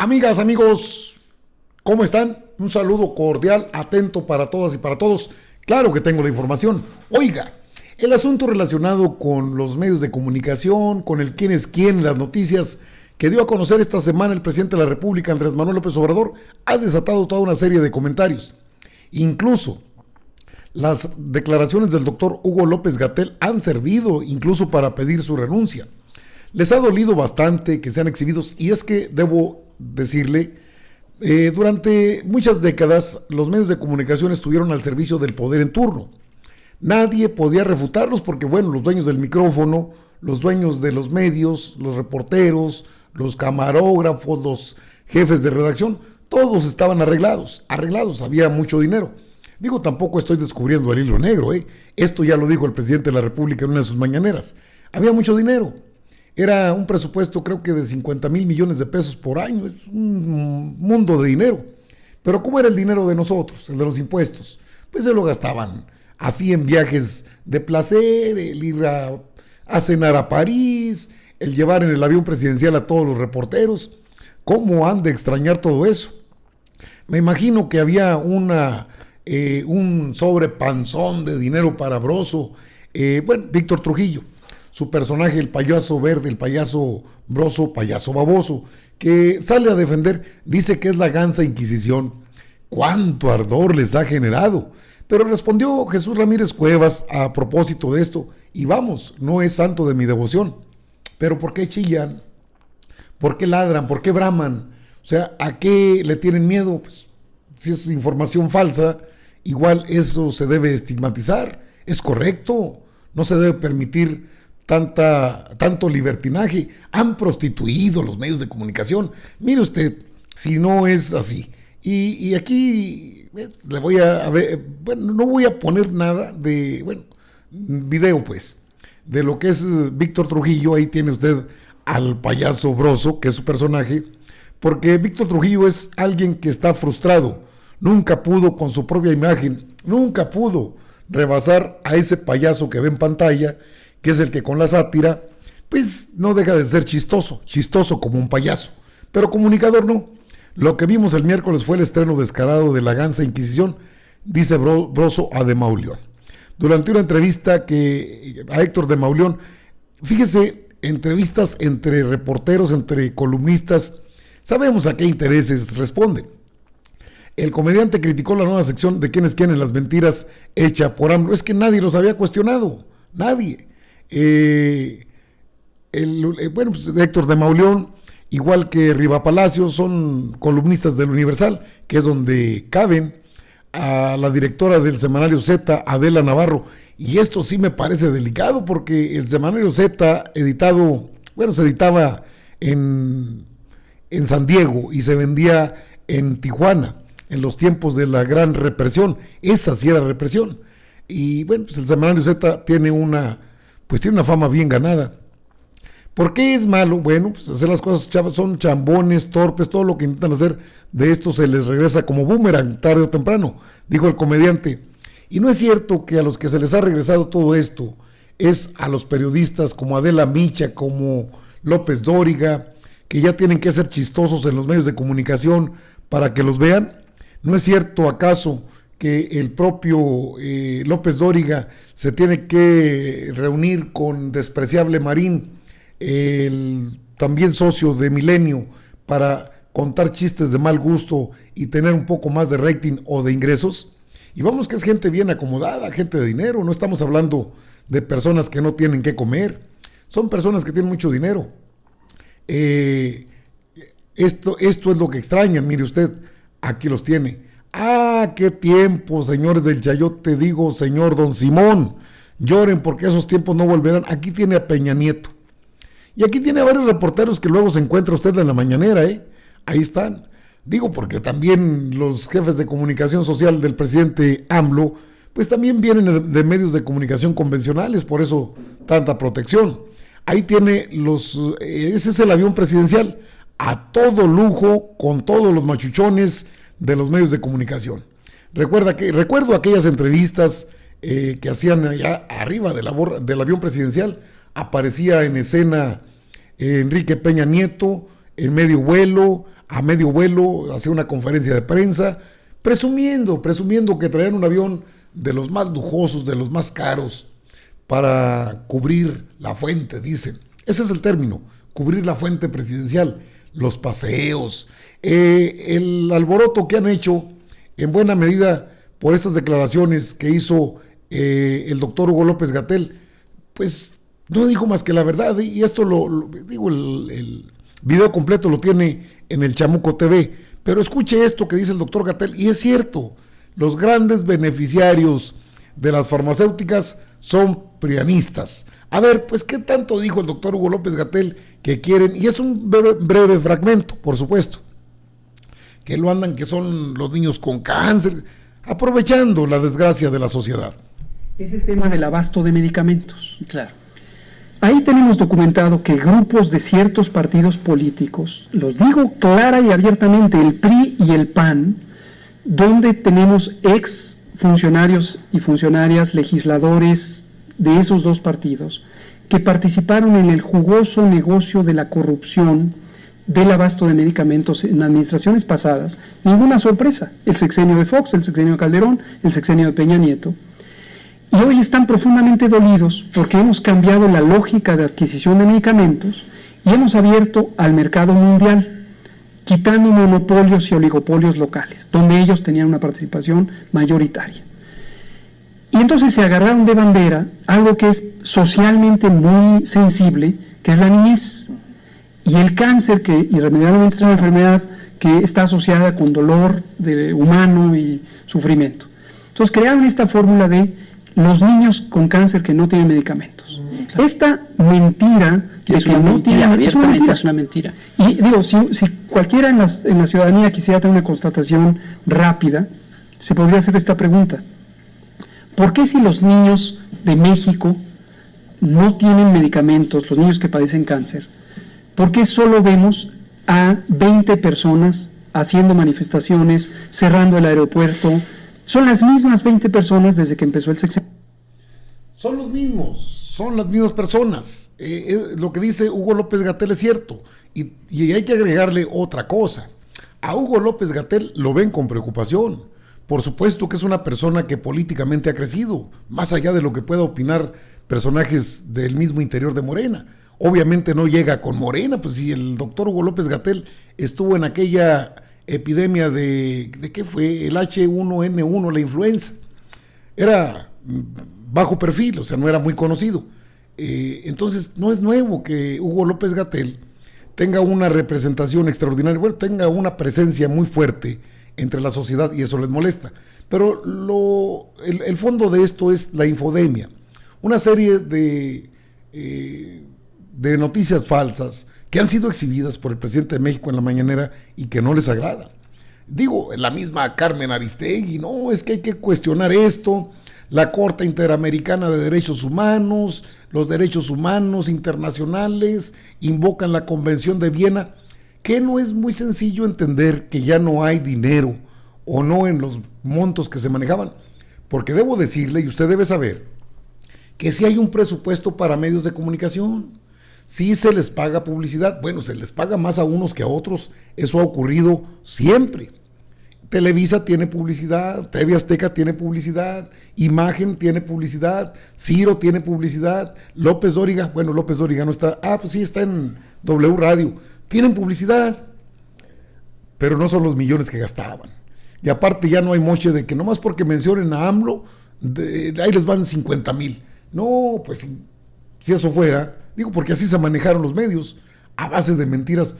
Amigas, amigos, ¿cómo están? Un saludo cordial, atento para todas y para todos. Claro que tengo la información. Oiga, el asunto relacionado con los medios de comunicación, con el quién es quién, las noticias que dio a conocer esta semana el presidente de la República, Andrés Manuel López Obrador, ha desatado toda una serie de comentarios. Incluso las declaraciones del doctor Hugo López-Gatell han servido incluso para pedir su renuncia. Les ha dolido bastante que sean exhibidos, y es que debo decirle, durante muchas décadas los medios de comunicación estuvieron al servicio del poder en turno. Nadie podía refutarlos porque, bueno, los dueños del micrófono, los dueños de los medios, los reporteros, los camarógrafos, los jefes de redacción, todos estaban arreglados, había mucho dinero. Digo, tampoco estoy descubriendo el hilo negro, Esto ya lo dijo el presidente de la República en una de sus mañaneras. Había mucho dinero. Era un presupuesto, creo que de 50 mil millones de pesos por año. Es un mundo de dinero. Pero ¿cómo era el dinero de nosotros, el de los impuestos? Pues se lo gastaban así en viajes de placer, el ir a cenar a París, el llevar en el avión presidencial a todos los reporteros. ¿Cómo han de extrañar todo eso? Me imagino que había un sobrepanzón de dinero para Broso. Víctor Trujillo, su personaje, el payaso verde, el payaso Broso, payaso baboso, que sale a defender, dice que es la gansa Inquisición. ¡Cuánto ardor les ha generado! Pero respondió Jesús Ramírez Cuevas a propósito de esto, y vamos, no es santo de mi devoción. Pero ¿por qué chillan? ¿Por qué ladran? ¿Por qué braman? O sea, ¿a qué le tienen miedo? Pues, si es información falsa, igual eso se debe estigmatizar. Es correcto, no se debe permitir tanto libertinaje. Han prostituido los medios de comunicación. Mire usted, si no es así. Y aquí le voy a ver, no voy a poner nada de, video pues, de lo que es Víctor Trujillo. Ahí tiene usted al payaso Broso, que es su personaje, porque Víctor Trujillo es alguien que está frustrado. Nunca pudo con su propia imagen, nunca pudo rebasar a ese payaso que ve en pantalla, que es el que con la sátira, pues no deja de ser chistoso como un payaso, pero comunicador no. Lo que vimos el miércoles fue el estreno descarado de La Gansa Inquisición, dice Broso a De Mauleón. Durante una entrevista a Héctor De Mauleón, fíjese, entrevistas entre reporteros, entre columnistas, sabemos a qué intereses responden. El comediante criticó la nueva sección de quién es quién en las mentiras hecha por AMLO. Es que nadie los había cuestionado, nadie. Pues Héctor De Mauleón, igual que Riva Palacios, son columnistas del Universal, que es donde caben. A la directora del semanario Z, Adela Navarro, y esto sí me parece delicado porque el semanario Z se editaba en San Diego y se vendía en Tijuana en los tiempos de la gran represión. Esa sí era represión. Y pues el semanario Z tiene una fama bien ganada. ¿Por qué es malo? Bueno, pues hacer las cosas chavas, son chambones, torpes, todo lo que intentan hacer de esto se les regresa como boomerang tarde o temprano, dijo el comediante. Y no es cierto que a los que se les ha regresado todo esto es a los periodistas como Adela Micha, como López Dóriga, que ya tienen que ser chistosos en los medios de comunicación para que los vean. ¿No es cierto acaso que el propio López Dóriga se tiene que reunir con Despreciable Marín, el también socio de Milenio, para contar chistes de mal gusto y tener un poco más de rating o de ingresos? Y vamos, que es gente bien acomodada, gente de dinero, no estamos hablando de personas que no tienen que comer, son personas que tienen mucho dinero. Esto es lo que extrañan. Mire usted, aquí los tiene. Qué tiempo, señores del Chayote, digo, señor Don Simón, lloren porque esos tiempos no volverán. Aquí tiene a Peña Nieto. Y aquí tiene a varios reporteros que luego se encuentra usted en la mañanera, Ahí están. Digo, porque también los jefes de comunicación social del presidente AMLO, pues también vienen de medios de comunicación convencionales, por eso tanta protección. Ahí tiene ese es el avión presidencial, a todo lujo, con todos los machuchones de los medios de comunicación. Recuerdo aquellas entrevistas que hacían allá arriba del avión presidencial. Aparecía en escena Enrique Peña Nieto, en medio vuelo, a medio vuelo, hacía una conferencia de prensa, presumiendo que traían un avión de los más lujosos, de los más caros, para cubrir la fuente, dicen. Ese es el término, cubrir la fuente presidencial, los paseos, el alboroto que han hecho en buena medida por estas declaraciones que hizo el doctor Hugo López-Gatell, pues no dijo más que la verdad, y esto digo, el video completo lo tiene en el Chamuco TV, pero escuche esto que dice el doctor Gatell, y es cierto, los grandes beneficiarios de las farmacéuticas son prianistas. A ver, pues qué tanto dijo el doctor Hugo López-Gatell que quieren, y es un breve fragmento, por supuesto, que lo andan, que son los niños con cáncer, aprovechando la desgracia de la sociedad. Es el tema del abasto de medicamentos. Claro. Ahí tenemos documentado que grupos de ciertos partidos políticos, los digo clara y abiertamente, el PRI y el PAN, donde tenemos ex funcionarios y funcionarias, legisladores de esos dos partidos, que participaron en el jugoso negocio de la corrupción del abasto de medicamentos en administraciones pasadas. Ninguna sorpresa, el sexenio de Fox, el sexenio de Calderón, el sexenio de Peña Nieto. Y hoy están profundamente dolidos porque hemos cambiado la lógica de adquisición de medicamentos y hemos abierto al mercado mundial, quitando monopolios y oligopolios locales, donde ellos tenían una participación mayoritaria. Y entonces se agarraron de bandera algo que es socialmente muy sensible, que es la niñez. Y el cáncer, que irremediablemente es una enfermedad que está asociada con dolor humano y sufrimiento. Entonces crearon esta fórmula de los niños con cáncer que no tienen medicamentos. Claro. Esta mentira que es una mentira, abiertamente es una mentira. Y digo, si cualquiera en la ciudadanía quisiera tener una constatación rápida, se podría hacer esta pregunta. ¿Por qué si los niños de México no tienen medicamentos, los niños que padecen cáncer, por qué solo vemos a 20 personas haciendo manifestaciones, cerrando el aeropuerto? Son las mismas 20 personas desde que empezó el sexenio. Son las mismas personas. Lo que dice Hugo López-Gatell es cierto. Y hay que agregarle otra cosa. A Hugo López-Gatell lo ven con preocupación. Por supuesto que es una persona que políticamente ha crecido, más allá de lo que pueda opinar personajes del mismo interior de Morena. Obviamente no llega con Morena, pues si el doctor Hugo López-Gatell estuvo en aquella epidemia ¿de qué fue? El H1N1, la influenza. Era bajo perfil, o sea, no era muy conocido. Entonces, no es nuevo que Hugo López-Gatell tenga una representación extraordinaria, bueno, tenga una presencia muy fuerte entre la sociedad y eso les molesta. Pero el fondo de esto es la infodemia. Una serie de noticias falsas que han sido exhibidas por el presidente de México en la mañanera y que no les agrada. Digo, la misma Carmen Aristegui, no, es que hay que cuestionar esto, la Corte Interamericana de Derechos Humanos, los derechos humanos internacionales invocan la Convención de Viena, que no es muy sencillo entender que ya no hay dinero o no en los montos que se manejaban, porque debo decirle, y usted debe saber, que si hay un presupuesto para medios de comunicación. Sí se les paga publicidad, bueno, se les paga más a unos que a otros, eso ha ocurrido siempre. Televisa tiene publicidad, TV Azteca tiene publicidad, Imagen tiene publicidad, Ciro tiene publicidad, López Dóriga no está, pues sí está en W Radio, tienen publicidad, pero no son los millones que gastaban. Y aparte ya no hay moche de que nomás porque mencionen a AMLO, ahí les van 50,000. No, pues si eso fuera, digo, porque así se manejaron los medios, a base de mentiras.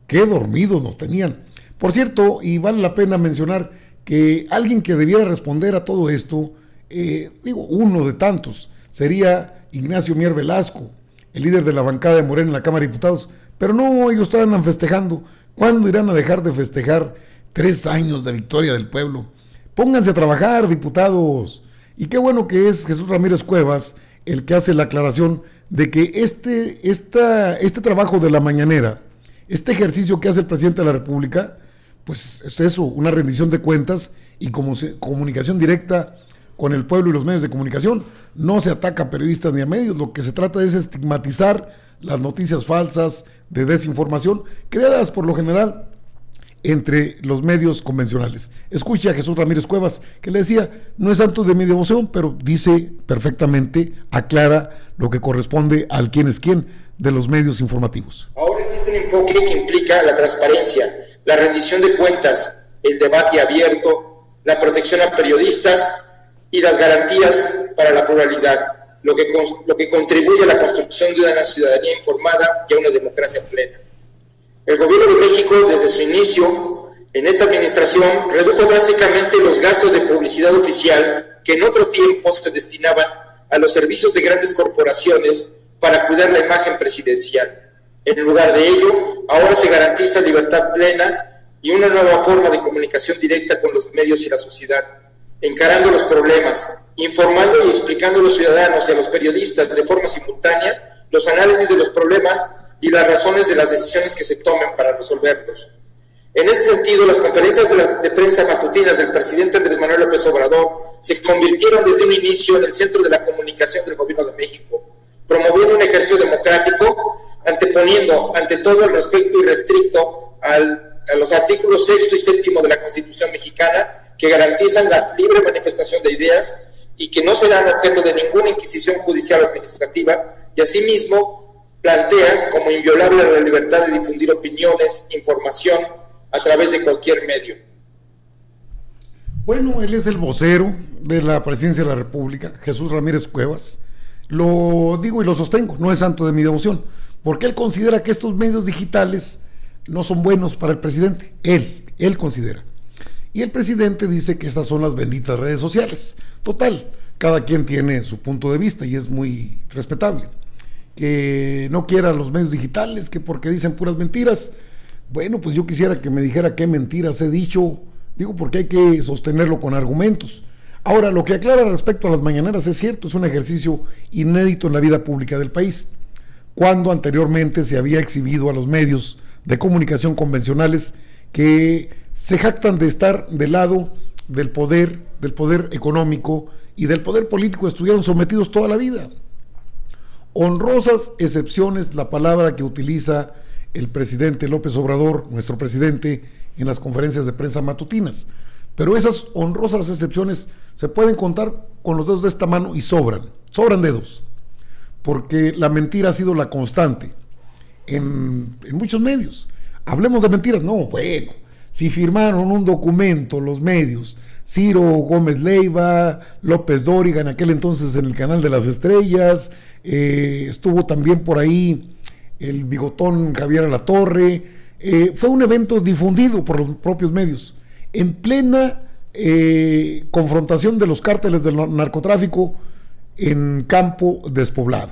Qué dormidos nos tenían. Por cierto, y vale la pena mencionar que alguien que debiera responder a todo esto, uno de tantos, sería Ignacio Mier Velasco, el líder de la bancada de Morena en la Cámara de Diputados. Pero no, ellos andan festejando. ¿Cuándo irán a dejar de festejar 3 años de victoria del pueblo? Pónganse a trabajar, diputados. Y qué bueno que es Jesús Ramírez Cuevas el que hace la aclaración de que este trabajo de la mañanera, este ejercicio que hace el presidente de la República, pues es eso, una rendición de cuentas y comunicación directa con el pueblo y los medios de comunicación. No se ataca a periodistas ni a medios, lo que se trata es estigmatizar las noticias falsas, de desinformación, creadas por lo general entre los medios convencionales. Escuche a Jesús Ramírez Cuevas, que le decía, no es santo de mi devoción, pero dice perfectamente, aclara lo que corresponde al quién es quién de los medios informativos. Ahora existe un enfoque que implica la transparencia, la rendición de cuentas, el debate abierto, la protección a periodistas y las garantías para la pluralidad, lo que contribuye a la construcción de una ciudadanía informada y a una democracia plena. El gobierno de México, desde su inicio en esta administración, redujo drásticamente los gastos de publicidad oficial que en otro tiempo se destinaban a los servicios de grandes corporaciones para cuidar la imagen presidencial. En lugar de ello, ahora se garantiza libertad plena y una nueva forma de comunicación directa con los medios y la sociedad, encarando los problemas, informando y explicando a los ciudadanos y a los periodistas de forma simultánea los análisis de los problemas y las razones de las decisiones que se tomen para resolverlos. En ese sentido, las conferencias de prensa matutinas del presidente Andrés Manuel López Obrador se convirtieron desde un inicio en el centro de la comunicación del gobierno de México, promoviendo un ejercicio democrático, anteponiendo ante todo el respeto irrestricto a los artículos 6 y 7 de la Constitución mexicana, que garantizan la libre manifestación de ideas y que no serán objeto de ninguna inquisición judicial o administrativa, y asimismo plantean como inviolable la libertad de difundir opiniones, información a través de cualquier medio. Bueno, él es el vocero de la Presidencia de la República, Jesús Ramírez Cuevas. Lo digo y lo sostengo, no es santo de mi devoción, porque él considera que estos medios digitales no son buenos para el presidente. Él considera. Y el presidente dice que estas son las benditas redes sociales. Total, cada quien tiene su punto de vista y es muy respetable. Que no quiera los medios digitales, que porque dicen puras mentiras. Bueno, pues yo quisiera que me dijera qué mentiras he dicho. Digo, porque hay que sostenerlo con argumentos. Ahora, lo que aclara respecto a las mañaneras es cierto, es un ejercicio inédito en la vida pública del país, cuando anteriormente se había exhibido a los medios de comunicación convencionales que se jactan de estar del lado del poder económico y del poder político, estuvieron sometidos toda la vida. Honrosas excepciones, la palabra que utiliza el presidente López Obrador, nuestro presidente, en las conferencias de prensa matutinas. Pero esas honrosas excepciones se pueden contar con los dedos de esta mano y sobran dedos, porque la mentira ha sido la constante en muchos medios. Hablemos de mentiras, no, bueno, si firmaron un documento los medios, Ciro Gómez Leiva, López Dóriga, en aquel entonces en el Canal de las Estrellas, estuvo también por ahí el bigotón Javier Alatorre, fue un evento difundido por los propios medios, en plena confrontación de los cárteles del narcotráfico en campo despoblado.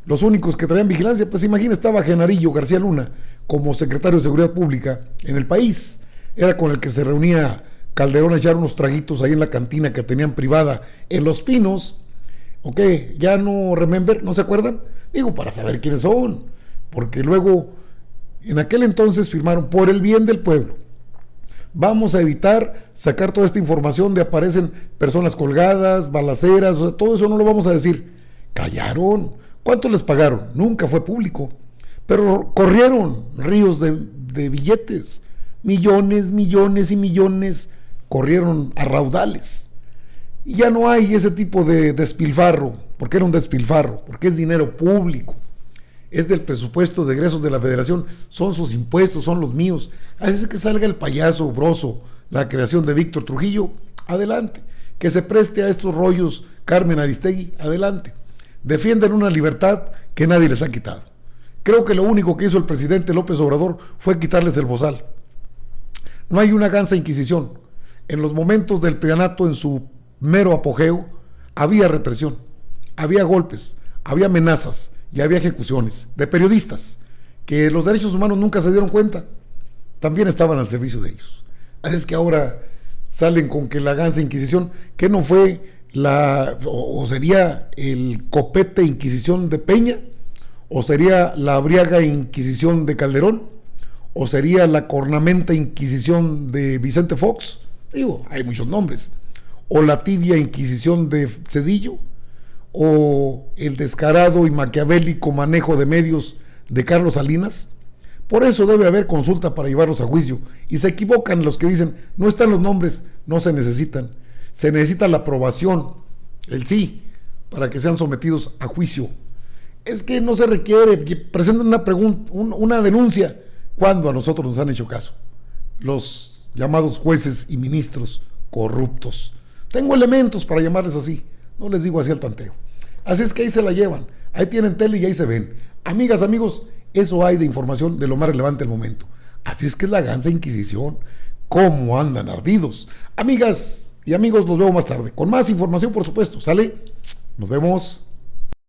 Los únicos que traían vigilancia, pues imagina, estaba Genarillo García Luna como secretario de Seguridad Pública en el país, era con el que se reunía Calderón a echar unos traguitos ahí en la cantina que tenían privada en Los Pinos. ¿Ok? ¿Ya no remember? ¿No se acuerdan? Digo, para saber quiénes son, porque luego en aquel entonces firmaron por el bien del pueblo. Vamos a evitar sacar toda esta información de aparecen personas colgadas, balaceras, o sea, todo eso no lo vamos a decir. Callaron. ¿Cuánto les pagaron? Nunca fue público. Pero corrieron ríos de billetes. Millones, millones y millones corrieron a raudales. Y ya no hay ese tipo de despilfarro. ¿Por qué era un despilfarro? Porque es dinero público. Es del presupuesto de egresos de la Federación, son sus impuestos, son los míos. Así es que salga el payaso broso, la creación de Víctor Trujillo, adelante. Que se preste a estos rollos Carmen Aristegui, adelante. Defienden una libertad que nadie les ha quitado. Creo que lo único que hizo el presidente López Obrador fue quitarles el bozal. No hay una gansa inquisición. En los momentos del prianato, en su mero apogeo, había represión, había golpes, había amenazas y había ejecuciones de periodistas que los derechos humanos nunca se dieron cuenta, también estaban al servicio de ellos. Así es que ahora salen con que la gansa inquisición, que no fue o sería el copete inquisición de Peña, o sería la abriaga inquisición de Calderón, o sería la cornamenta inquisición de Vicente Fox, digo, hay muchos nombres, o la tibia inquisición de Cedillo, o el descarado y maquiavélico manejo de medios de Carlos Salinas? Por eso debe haber consulta para llevarlos a juicio. Y se equivocan los que dicen, no están los nombres, no se necesitan. Se necesita la aprobación, el sí, para que sean sometidos a juicio. Es que no se requiere, presentan una pregunta, una denuncia, cuando a nosotros nos han hecho caso. Los llamados jueces y ministros corruptos. Tengo elementos para llamarles así, no les digo así al tanteo. Así es que ahí se la llevan, ahí tienen tele y ahí se ven. Amigas, amigos, eso hay de información de lo más relevante al momento. Así es que es la gansa Inquisición. ¿Cómo andan ardidos? Amigas y amigos, nos vemos más tarde. Con más información, por supuesto. ¿Sale? Nos vemos.